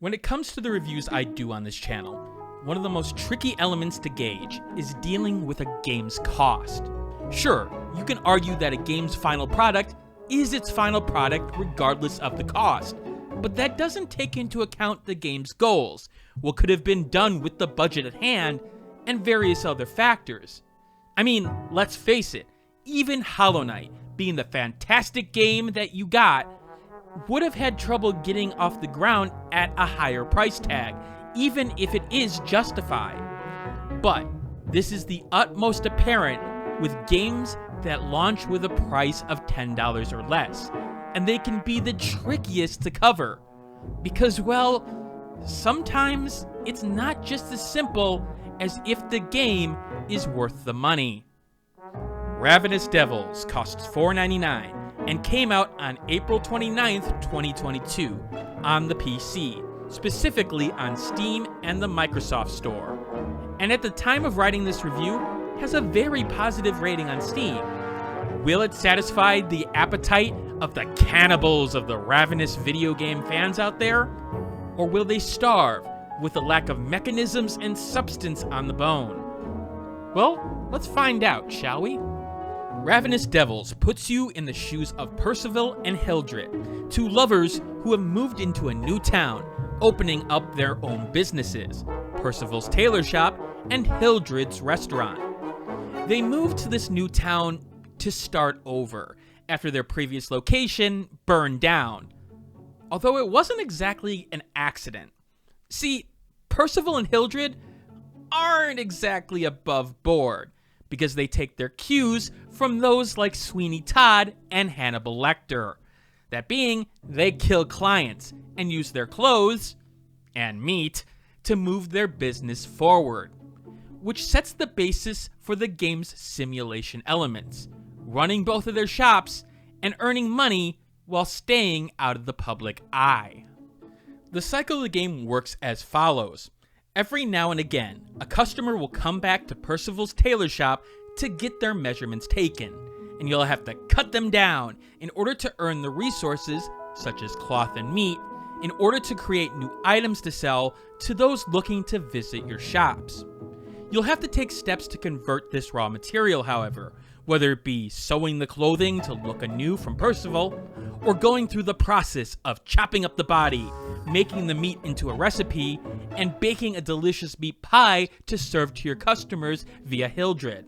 When it comes to the reviews I do on this channel, one of the most tricky elements to gauge is dealing with a game's cost. Sure, you can argue that a game's final product is its final product regardless of the cost, but that doesn't take into account the game's goals, what could have been done with the budget at hand, and various other factors. I mean, let's face it, even Hollow Knight, being the fantastic game that you got, would have had trouble getting off the ground at a higher price tag, even if it is justified. But this is the utmost apparent with games that launch with a price of $10 or less, and they can be the trickiest to cover. Because, well, sometimes it's not just as simple as if the game is worth the money. Ravenous Devils costs $4.99 and came out on April 29th, 2022 on the PC, specifically on Steam and the Microsoft Store. And at the time of writing this review, has a very positive rating on Steam. Will it satisfy the appetite of the cannibals of the Ravenous video game fans out there? Or will they starve with the lack of mechanisms and substance on the bone? Well, let's find out, shall we? Ravenous Devils puts you in the shoes of Percival and Hildred, two lovers who have moved into a new town, opening up their own businesses, Percival's tailor shop and Hildred's restaurant. They moved to this new town to start over, after their previous location burned down. Although it wasn't exactly an accident. See, Percival and Hildred aren't exactly above board, because they take their cues from those like Sweeney Todd and Hannibal Lecter. That being, they kill clients and use their clothes and meat to move their business forward, which sets the basis for the game's simulation elements, running both of their shops and earning money while staying out of the public eye. The cycle of the game works as follows. Every now and again, a customer will come back to Percival's tailor shop to get their measurements taken, and you'll have to cut them down in order to earn the resources, such as cloth and meat, in order to create new items to sell to those looking to visit your shops. You'll have to take steps to convert this raw material, however, whether it be sewing the clothing to look anew from Percival, or going through the process of chopping up the body, making the meat into a recipe, and baking a delicious meat pie to serve to your customers via Hildred.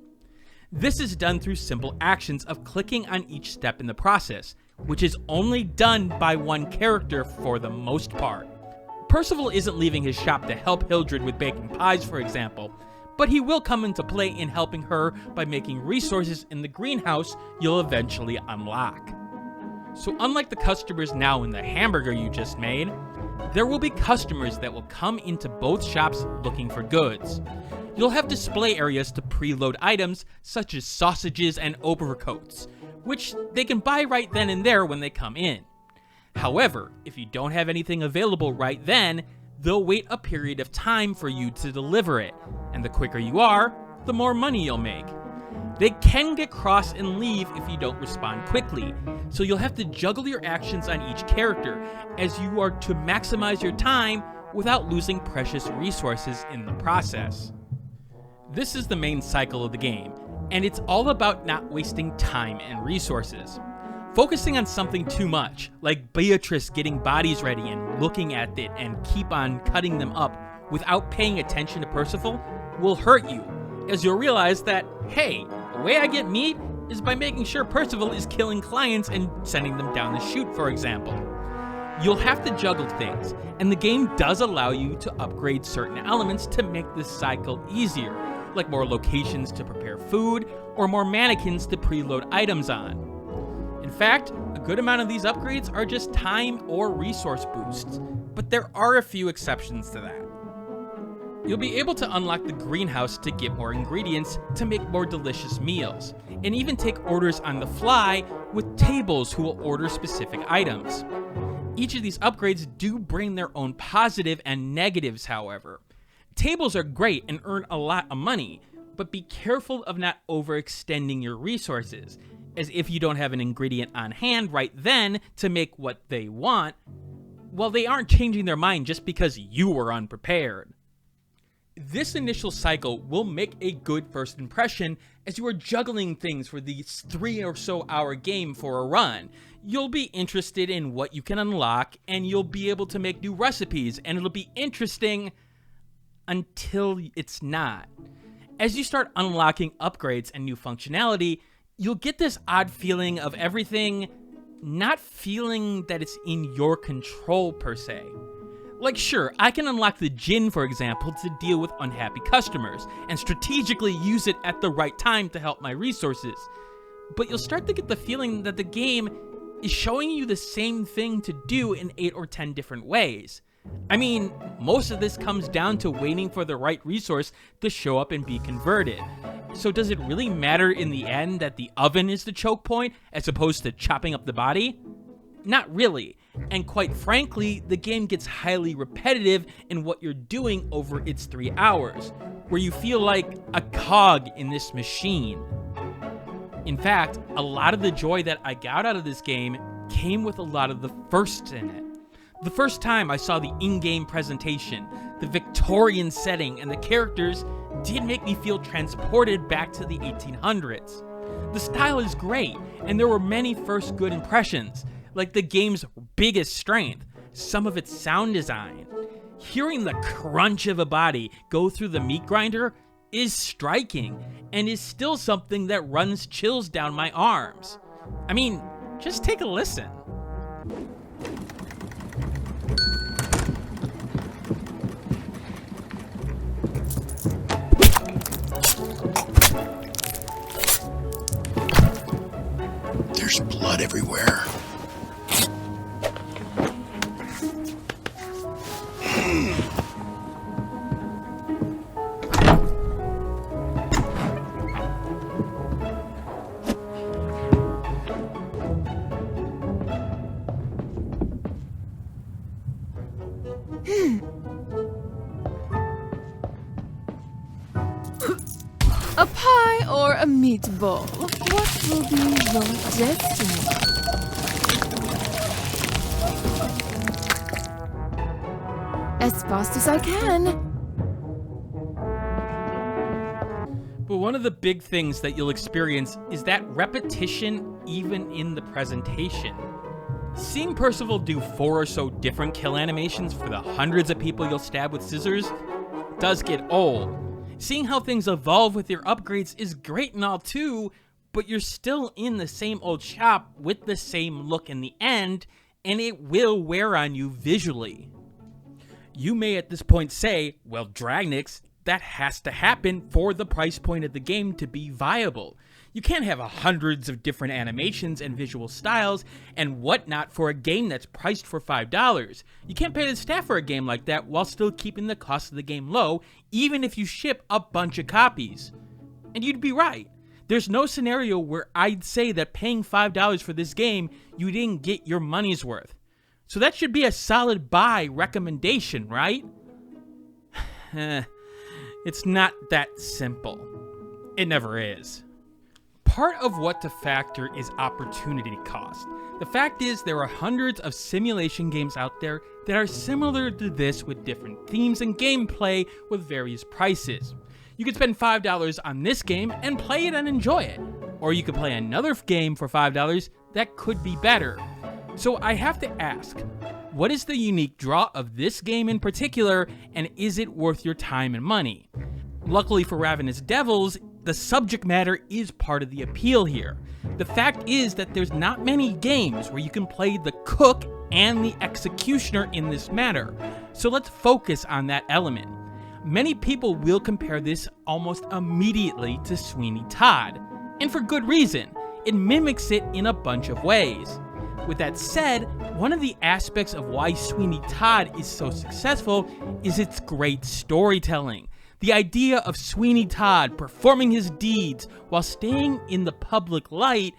This is done through simple actions of clicking on each step in the process, which is only done by one character for the most part. Percival isn't leaving his shop to help Hildred with baking pies, for example, but he will come into play in helping her by making resources in the greenhouse you'll eventually unlock. So unlike the customers now in the hamburger you just made, there will be customers that will come into both shops looking for goods. You'll have display areas to preload items such as sausages and overcoats, which they can buy right then and there when they come in. However, if you don't have anything available right then, they'll wait a period of time for you to deliver it, and the quicker you are, the more money you'll make. They can get cross and leave if you don't respond quickly, so you'll have to juggle your actions on each character as you are to maximize your time without losing precious resources in the process. This is the main cycle of the game, and it's all about not wasting time and resources. Focusing on something too much, like Beatrice getting bodies ready and looking at it and keep on cutting them up without paying attention to Percival, will hurt you, as you'll realize that, hey, the way I get meat is by making sure Percival is killing clients and sending them down the chute, for example. You'll have to juggle things, and the game does allow you to upgrade certain elements to make this cycle easier, like more locations to prepare food, or more mannequins to preload items on. In fact, a good amount of these upgrades are just time or resource boosts, but there are a few exceptions to that. You'll be able to unlock the greenhouse to get more ingredients to make more delicious meals, and even take orders on the fly with tables who will order specific items. Each of these upgrades do bring their own positive and negatives, however. Tables are great and earn a lot of money, but be careful of not overextending your resources, as if you don't have an ingredient on hand right then to make what they want, well, they aren't changing their mind just because you were unprepared. This initial cycle will make a good first impression as you are juggling things for the 3 or so hour game for a run. You'll be interested in what you can unlock, and you'll be able to make new recipes, and it'll be interesting until it's not. As you start unlocking upgrades and new functionality, you'll get this odd feeling of everything not feeling that it's in your control per se. Like, sure, I can unlock the gin, for example, to deal with unhappy customers, and strategically use it at the right time to help my resources. But you'll start to get the feeling that the game is showing you the same thing to do in 8 or 10 different ways. I mean, most of this comes down to waiting for the right resource to show up and be converted. So does it really matter in the end that the oven is the choke point as opposed to chopping up the body? Not really. And quite frankly, the game gets highly repetitive in what you're doing over its 3 hours, where you feel like a cog in this machine. In fact, a lot of the joy that I got out of this game came with a lot of the firsts in it. The first time I saw the in-game presentation, the Victorian setting, and the characters did make me feel transported back to the 1800s. The style is great, and there were many first good impressions, like the game's biggest strength, some of its sound design. Hearing the crunch of a body go through the meat grinder is striking, and is still something that runs chills down my arms. I mean, just take a listen. There's blood everywhere. A pie or a meatball? What will be your destiny? As fast as I can. But one of the big things that you'll experience is that repetition even in the presentation. Seeing Percival do 4 or so different kill animations for the hundreds of people you'll stab with scissors does get old. Seeing how things evolve with your upgrades is great and all too, but you're still in the same old shop with the same look in the end, and it will wear on you visually. You may at this point say, well, Dragnix, that has to happen for the price point of the game to be viable. You can't have hundreds of different animations and visual styles and whatnot for a game that's priced for $5. You can't pay the staff for a game like that while still keeping the cost of the game low, even if you ship a bunch of copies. And you'd be right. There's no scenario where I'd say that paying $5 for this game, you didn't get your money's worth. So that should be a solid buy recommendation, right? It's not that simple. It never is. Part of what to factor is opportunity cost. The fact is, there are hundreds of simulation games out there that are similar to this with different themes and gameplay with various prices. You could spend $5 on this game and play it and enjoy it. Or you could play another game for $5 that could be better. So I have to ask, what is the unique draw of this game in particular, and is it worth your time and money? Luckily for Ravenous Devils, the subject matter is part of the appeal here. The fact is that there's not many games where you can play the cook and the executioner in this matter, so let's focus on that element. Many people will compare this almost immediately to Sweeney Todd, and for good reason. It mimics it in a bunch of ways. With that said, one of the aspects of why Sweeney Todd is so successful is its great storytelling. The idea of Sweeney Todd performing his deeds while staying in the public light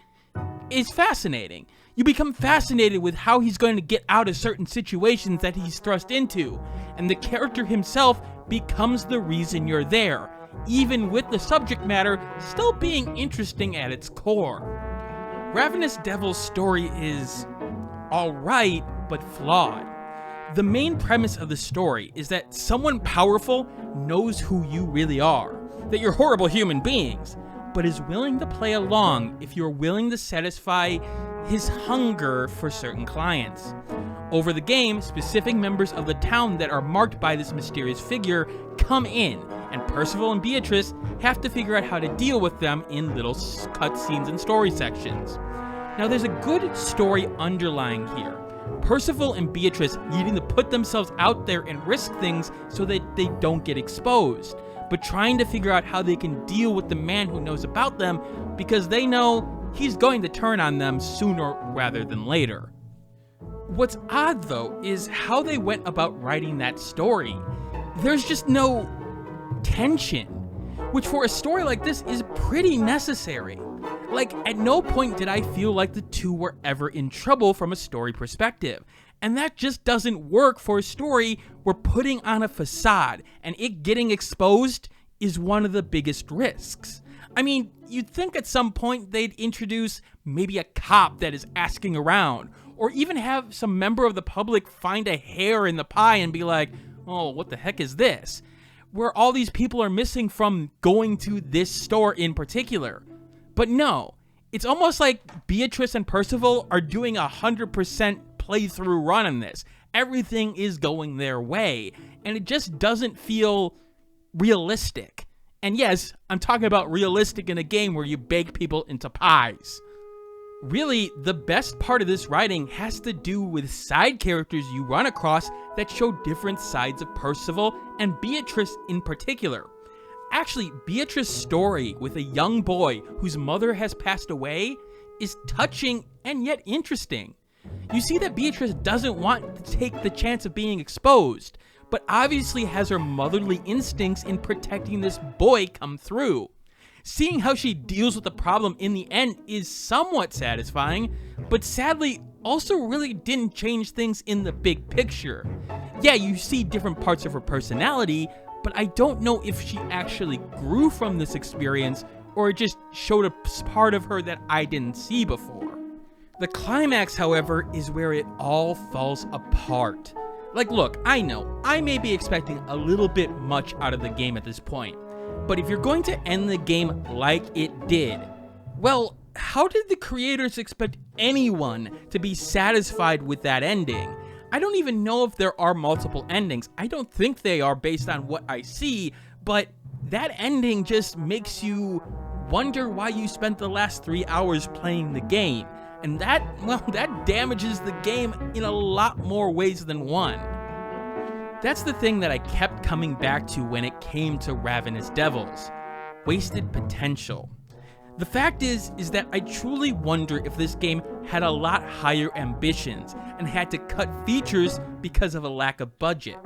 is fascinating. You become fascinated with how he's going to get out of certain situations that he's thrust into, and the character himself becomes the reason you're there, even with the subject matter still being interesting at its core. Ravenous Devils' story is alright, but flawed. The main premise of the story is that someone powerful knows who you really are, that you're horrible human beings, but is willing to play along if you're willing to satisfy his hunger for certain clients. Over the game, specific members of the town that are marked by this mysterious figure come in, and Percival and Beatrice have to figure out how to deal with them in little cutscenes and story sections. Now there's a good story underlying here. Percival and Beatrice needing to put themselves out there and risk things so that they don't get exposed, but trying to figure out how they can deal with the man who knows about them because they know he's going to turn on them sooner rather than later. What's odd though is how they went about writing that story. There's just no tension, which for a story like this is pretty necessary. Like, at no point did I feel like the two were ever in trouble from a story perspective. And that just doesn't work for a story we're putting on a facade, and it getting exposed is one of the biggest risks. I mean, you'd think at some point they'd introduce maybe a cop that is asking around, or even have some member of the public find a hair in the pie and be like, oh, what the heck is this? Where all these people are missing from going to this store in particular. But no, it's almost like Beatrice and Percival are doing 100% playthrough run on this. Everything is going their way, and it just doesn't feel realistic. And yes, I'm talking about realistic in a game where you bake people into pies. Really, the best part of this writing has to do with side characters you run across that show different sides of Percival and Beatrice in particular. Actually, Beatrice's story with a young boy whose mother has passed away is touching and yet interesting. You see that Beatrice doesn't want to take the chance of being exposed, but obviously has her motherly instincts in protecting this boy come through. Seeing how she deals with the problem in the end is somewhat satisfying, but sadly also really didn't change things in the big picture. Yeah, you see different parts of her personality, but I don't know if she actually grew from this experience or it just showed a part of her that I didn't see before. The climax, however, is where it all falls apart. Like, look, I know, I may be expecting a little bit much out of the game at this point, but if you're going to end the game like it did, well, how did the creators expect anyone to be satisfied with that ending? I don't even know if there are multiple endings. I don't think they are based on what I see, but that ending just makes you wonder why you spent the last 3 hours playing the game. And that damages the game in a lot more ways than one. That's the thing that I kept coming back to when it came to Ravenous Devils. Wasted potential. The fact is that I truly wonder if this game had a lot higher ambitions and had to cut features because of a lack of budget.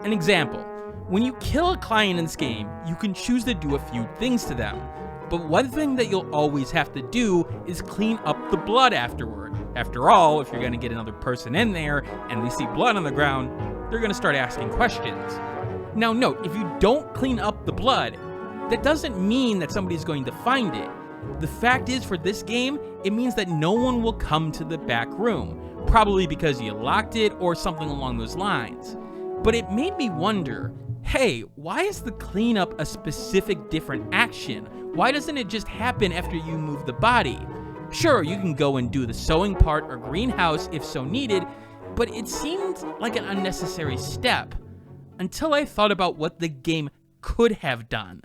An example, when you kill a client in this game, you can choose to do a few things to them. But one thing that you'll always have to do is clean up the blood afterward. After all, if you're going to get another person in there and they see blood on the ground, they're going to start asking questions. Now note, if you don't clean up the blood, that doesn't mean that somebody's going to find it. The fact is, for this game, it means that no one will come to the back room, probably because you locked it or something along those lines. But it made me wonder, hey, why is the cleanup a specific different action? Why doesn't it just happen after you move the body? Sure, you can go and do the sewing part or greenhouse if so needed, but it seemed like an unnecessary step, until I thought about what the game could have done.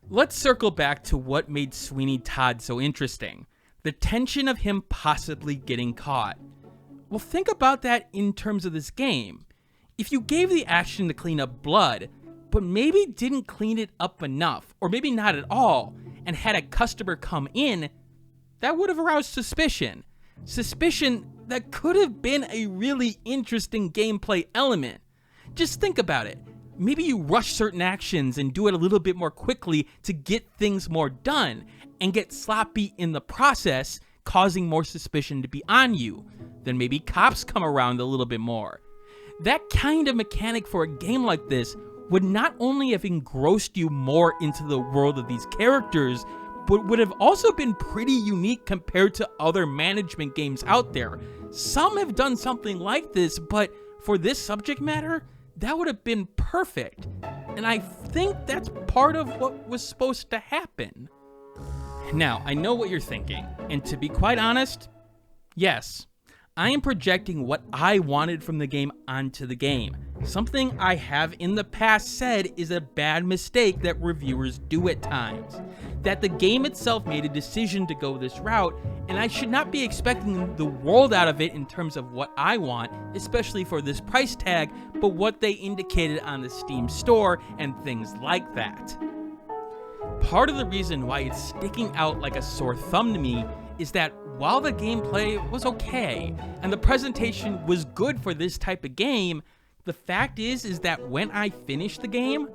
Let's circle back to what made Sweeney Todd so interesting, the tension of him possibly getting caught. Well, think about that in terms of this game. If you gave the action to clean up blood, but maybe didn't clean it up enough, or maybe not at all, and had a customer come in, that would have aroused suspicion. Suspicion that could have been a really interesting gameplay element. Just think about it. Maybe you rush certain actions and do it a little bit more quickly to get things more done, and get sloppy in the process, causing more suspicion to be on you. Then maybe cops come around a little bit more. That kind of mechanic for a game like this would not only have engrossed you more into the world of these characters, but would have also been pretty unique compared to other management games out there. Some have done something like this, but for this subject matter, that would have been perfect. And I think that's part of what was supposed to happen. Now, I know what you're thinking, and to be quite honest, yes, I am projecting what I wanted from the game onto the game. Something I have in the past said is a bad mistake that reviewers do at times. That the game itself made a decision to go this route, and I should not be expecting the world out of it in terms of what I want, especially for this price tag, but what they indicated on the Steam store and things like that. Part of the reason why it's sticking out like a sore thumb to me is that while the gameplay was okay, and the presentation was good for this type of game, the fact is that when I finished the game,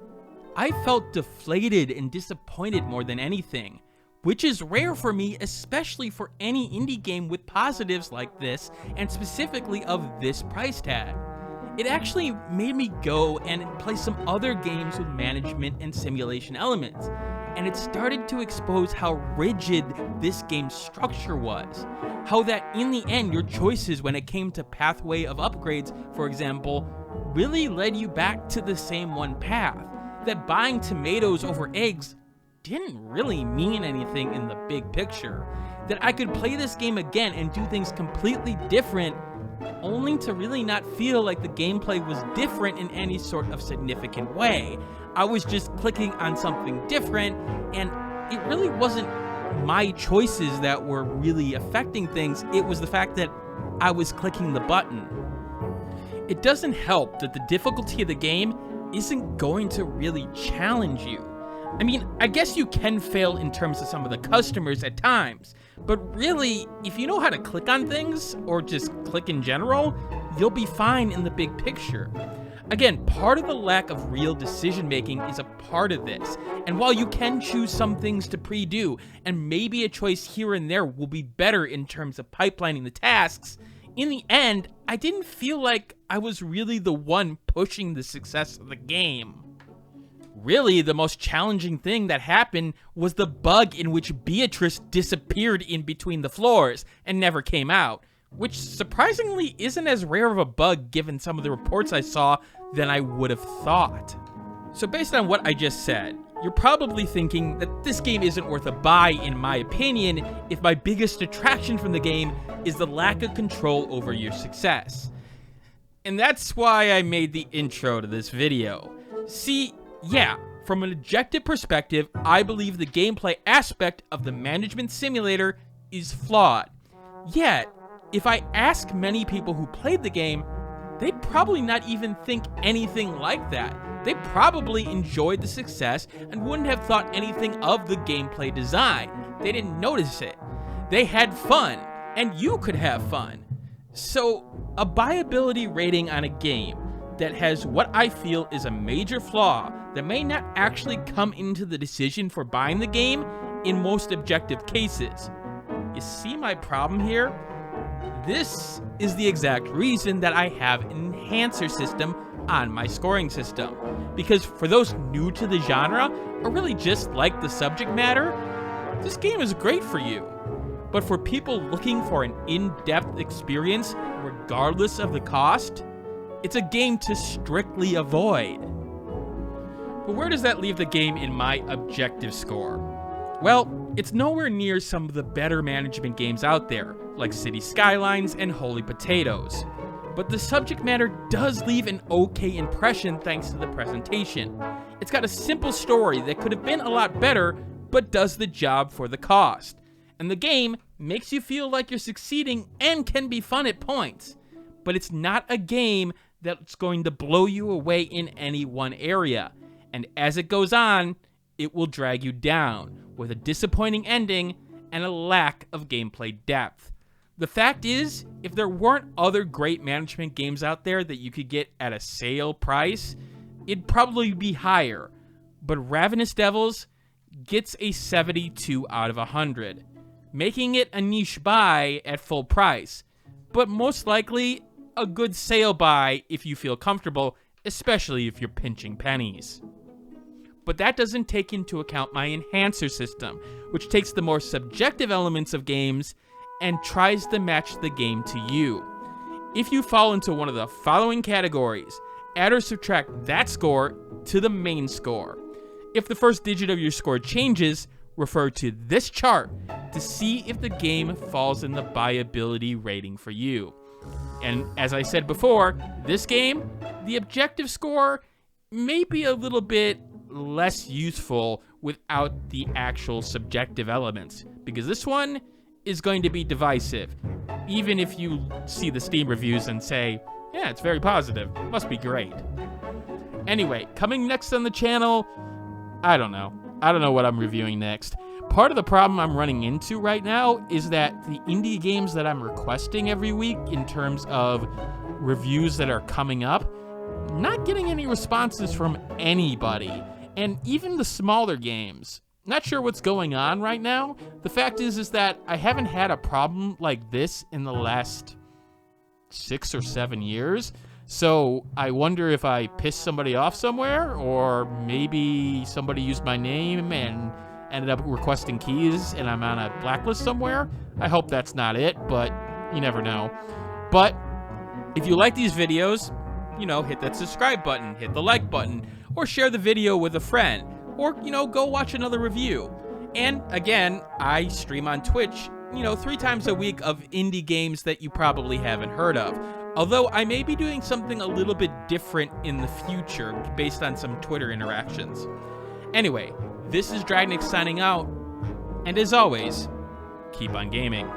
I felt deflated and disappointed more than anything, which is rare for me, especially for any indie game with positives like this, and specifically of this price tag. It actually made me go and play some other games with management and simulation elements, and it started to expose how rigid this game's structure was. How that in the end, your choices when it came to pathway of upgrades, for example, really led you back to the same one path. That buying tomatoes over eggs didn't really mean anything in the big picture. That I could play this game again and do things completely different, only to really not feel like the gameplay was different in any sort of significant way. I was just clicking on something different, and it really wasn't my choices that were really affecting things, it was the fact that I was clicking the button. It doesn't help that the difficulty of the game isn't going to really challenge you. I mean, I guess you can fail in terms of some of the customers at times, but really, if you know how to click on things, or just click in general, you'll be fine in the big picture. Again, part of the lack of real decision making is a part of this, and while you can choose some things to pre-do, and maybe a choice here and there will be better in terms of pipelining the tasks, in the end, I didn't feel like I was really the one pushing the success of the game. Really, the most challenging thing that happened was the bug in which Beatrice disappeared in between the floors and never came out, which surprisingly isn't as rare of a bug given some of the reports I saw than I would have thought. So based on what I just said, you're probably thinking that this game isn't worth a buy in my opinion if my biggest attraction from the game is the lack of control over your success. And that's why I made the intro to this video. See, yeah, from an objective perspective, I believe the gameplay aspect of the management simulator is flawed. Yet, if I ask many people who played the game, they'd probably not even think anything like that. They probably enjoyed the success and wouldn't have thought anything of the gameplay design. They didn't notice it. They had fun, and you could have fun. So, a buyability rating on a game that has what I feel is a major flaw that may not actually come into the decision for buying the game in most objective cases. You see my problem here? This is the exact reason that I have an enhancer system on my scoring system. Because for those new to the genre, or really just like the subject matter, this game is great for you. But for people looking for an in-depth experience, regardless of the cost, it's a game to strictly avoid. But where does that leave the game in my objective score? Well, it's nowhere near some of the better management games out there, like City Skylines and Holy Potatoes. But the subject matter does leave an okay impression thanks to the presentation. It's got a simple story that could have been a lot better, but does the job for the cost. And the game makes you feel like you're succeeding and can be fun at points. But it's not a game that's going to blow you away in any one area. And as it goes on, it will drag you down, with a disappointing ending and a lack of gameplay depth. The fact is, if there weren't other great management games out there that you could get at a sale price, it'd probably be higher. But Ravenous Devils gets a 72 out of 100, making it a niche buy at full price, but most likely a good sale buy if you feel comfortable, especially if you're pinching pennies. But that doesn't take into account my enhancer system, which takes the more subjective elements of games and tries to match the game to you. If you fall into one of the following categories, add or subtract that score to the main score. If the first digit of your score changes, refer to this chart to see if the game falls in the buyability rating for you. And as I said before, this game, the objective score may be a little bit less useful without the actual subjective elements, because this one is going to be divisive. Even if you see the Steam reviews and say, yeah, it's very positive, must be great. Anyway, coming next on the channel, I don't know what I'm reviewing next. Part of the problem I'm running into right now is that the indie games that I'm requesting every week in terms of reviews that are coming up, not getting any responses from anybody. And even the smaller games, not sure what's going on right now. The fact is that I haven't had a problem like this in the last 6 or 7 years. So I wonder if I pissed somebody off somewhere, or maybe somebody used my name and ended up requesting keys and I'm on a blacklist somewhere. I hope that's not it, but you never know. But if you like these videos, hit that subscribe button, hit the like button, or share the video with a friend, or, go watch another review. And again, I stream on Twitch, 3 times a week of indie games that you probably haven't heard of. Although I may be doing something a little bit different in the future based on some Twitter interactions. Anyway, this is Dragnix signing out, and as always, keep on gaming.